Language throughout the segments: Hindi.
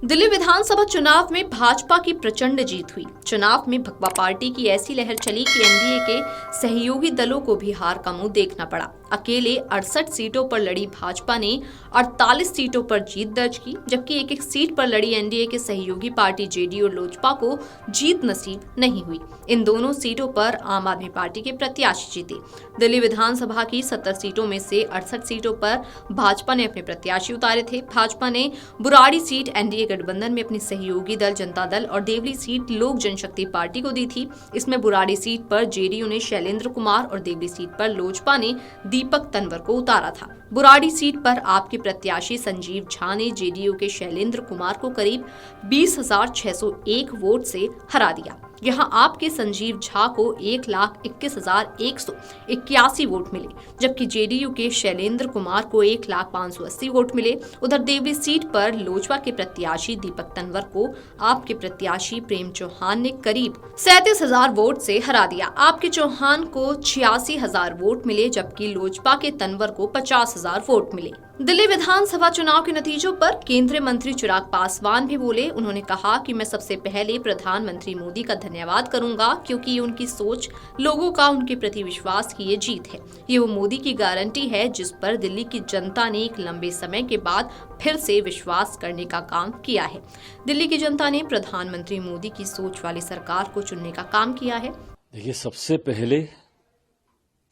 दिल्ली विधानसभा चुनाव में भाजपा की प्रचंड जीत हुई। चुनाव में भगवा पार्टी की ऐसी लहर चली कि एनडीए के सहयोगी दलों को भी हार का मुंह देखना पड़ा। अकेले 68 सीटों पर लड़ी भाजपा ने 48 सीटों पर जीत दर्ज की, जबकि एक सीट पर लड़ी एनडीए के सहयोगी पार्टी जेडीयू और लोजपा को जीत नसीब नहीं हुई। इन दोनों सीटों पर आम आदमी पार्टी के प्रत्याशी जीते। दिल्ली विधानसभा की 70 सीटों में से 68 सीटों पर भाजपा ने अपने प्रत्याशी उतारे थे। भाजपा ने बुराड़ी सीट एनडीए गठबंधन में अपनी सहयोगी दल जनता दल और देवली सीट लोक जनशक्ति पार्टी को दी थी। इसमें बुराड़ी सीट पर जेडीयू ने शैलेंद्र कुमार और देवली सीट पर लोजपा ने दीपक तंवर को उतारा था। बुराड़ी सीट पर आपके प्रत्याशी संजीव झा ने जेडीयू के शैलेंद्र कुमार को करीब 20,601 वोट से हरा दिया। यहां आपके संजीव झा को 1,21,181 वोट मिले, जबकि जेडीयू के शैलेंद्र कुमार को 1,05,80 वोट मिले। उधर देवली सीट पर लोजपा के प्रत्याशी दीपक तंवर को आपके प्रत्याशी प्रेम चौहान ने करीब 37,000 वोट से हरा दिया। आपके चौहान को 86,000 वोट मिले, जबकि लोजपा के तंवर को 50,000 वोट मिले। दिल्ली विधानसभा चुनाव के नतीजों पर केंद्रीय मंत्री चिराग पासवान भी बोले। उन्होंने कहा कि मैं सबसे पहले प्रधानमंत्री मोदी का धन्यवाद करूंगा, क्योंकि ये उनकी सोच, लोगों का उनके प्रति विश्वास की ये जीत है। ये वो मोदी की गारंटी है जिस पर दिल्ली की जनता ने एक लंबे समय के बाद फिर से विश्वास करने का काम किया है। दिल्ली की जनता ने प्रधानमंत्री मोदी की सोच वाली सरकार को चुनने का काम किया है। देखिए, सबसे पहले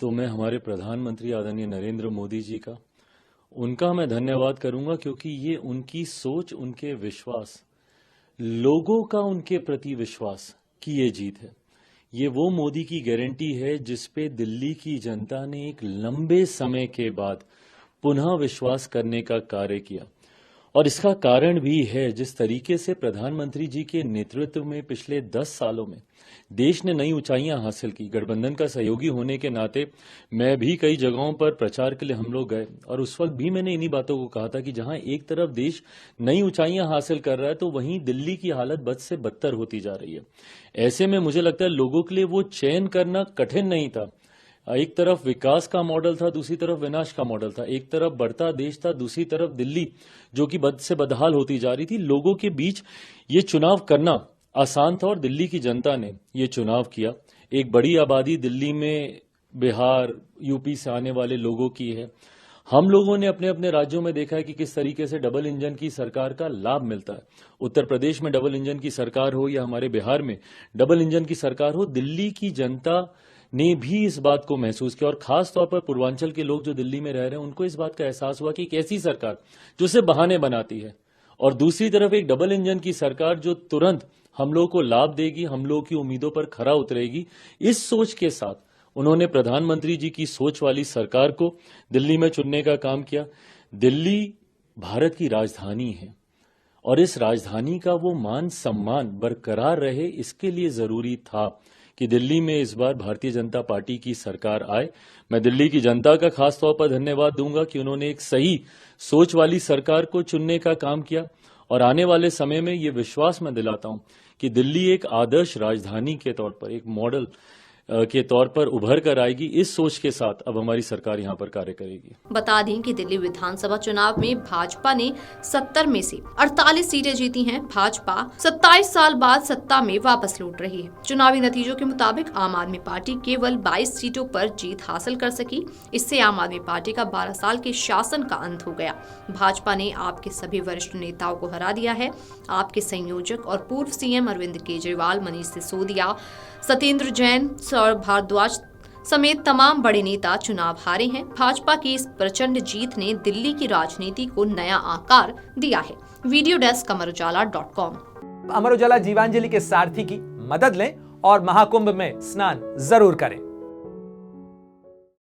तो मैं हमारे प्रधानमंत्री आदरणीय नरेंद्र मोदी जी का, उनका मैं धन्यवाद करूंगा, क्योंकि ये उनकी सोच, उनके विश्वास, लोगों का उनके प्रति विश्वास की ये जीत है। ये वो मोदी की गारंटी है जिस पे दिल्ली की जनता ने एक लंबे समय के बाद पुनः विश्वास करने का कार्य किया। और इसका कारण भी है जिस तरीके से प्रधानमंत्री जी के नेतृत्व में पिछले 10 सालों में देश ने नई ऊंचाइयां हासिल की। गठबंधन का सहयोगी होने के नाते मैं भी कई जगहों पर प्रचार के लिए हम लोग गए, और उस वक्त भी मैंने इन्हीं बातों को कहा था कि जहां एक तरफ देश नई ऊंचाइयां हासिल कर रहा है, तो वहीं दिल्ली की हालत बद से बदतर होती जा रही है। ऐसे में मुझे लगता है लोगों के लिए वो चयन करना कठिन नहीं था। एक तरफ विकास का मॉडल था, दूसरी तरफ विनाश का मॉडल था। एक तरफ बढ़ता देश था, दूसरी तरफ दिल्ली जो कि बद से बदहाल होती जा रही थी। लोगों के बीच ये चुनाव करना आसान था और दिल्ली की जनता ने ये चुनाव किया। एक बड़ी आबादी दिल्ली में बिहार, यूपी से आने वाले लोगों की है। हम लोगों ने अपने अपने राज्यों में देखा है कि किस तरीके से डबल इंजन की सरकार का लाभ मिलता है। उत्तर प्रदेश में डबल इंजन की सरकार हो या हमारे बिहार में डबल इंजन की सरकार हो, दिल्ली की जनता ने भी इस बात को महसूस किया। और खास तौर पर पूर्वांचल के लोग जो दिल्ली में रह रहे हैं, उनको इस बात का एहसास हुआ कि एक ऐसी सरकार जो सिर्फ बहाने बनाती है, और दूसरी तरफ एक डबल इंजन की सरकार जो तुरंत हम लोगों को लाभ देगी, हम लोगों की उम्मीदों पर खरा उतरेगी। इस सोच के साथ उन्होंने प्रधानमंत्री जी की सोच वाली सरकार को दिल्ली में चुनने का काम किया। दिल्ली भारत की राजधानी है, और इस राजधानी का वो मान सम्मान बरकरार रहे, इसके लिए जरूरी था कि दिल्ली में इस बार भारतीय जनता पार्टी की सरकार आए। मैं दिल्ली की जनता का खास तौर पर धन्यवाद दूंगा कि उन्होंने एक सही सोच वाली सरकार को चुनने का काम किया, और आने वाले समय में ये विश्वास मैं दिलाता हूं कि दिल्ली एक आदर्श राजधानी के तौर पर, एक मॉडल के तौर पर उभर कर आएगी। इस सोच के साथ अब हमारी सरकार यहाँ पर कार्य करेगी। बता दें कि दिल्ली विधानसभा चुनाव में भाजपा ने 70 में से 48 सीटें जीती हैं। भाजपा 27 साल बाद सत्ता में वापस लौट रही है। चुनावी नतीजों के मुताबिक आम आदमी पार्टी केवल 22 सीटों पर जीत हासिल कर सकी। इससे आम आदमी पार्टी का 12 साल के शासन का अंत हो गया। भाजपा ने आपके सभी वरिष्ठ नेताओं को हरा दिया है। आपके संयोजक और पूर्व सीएम अरविंद केजरीवाल, मनीष सिसोदिया, सत्येंद्र जैन, सौरभ भारद्वाज समेत तमाम बड़े नेता चुनाव हारे हैं। भाजपा की इस प्रचंड जीत ने दिल्ली की राजनीति को नया आकार दिया है। Video desk अमरउजाला.com। अमर उजाला जीवांजलि के सारथी की मदद लें और महाकुंभ में स्नान जरूर करें।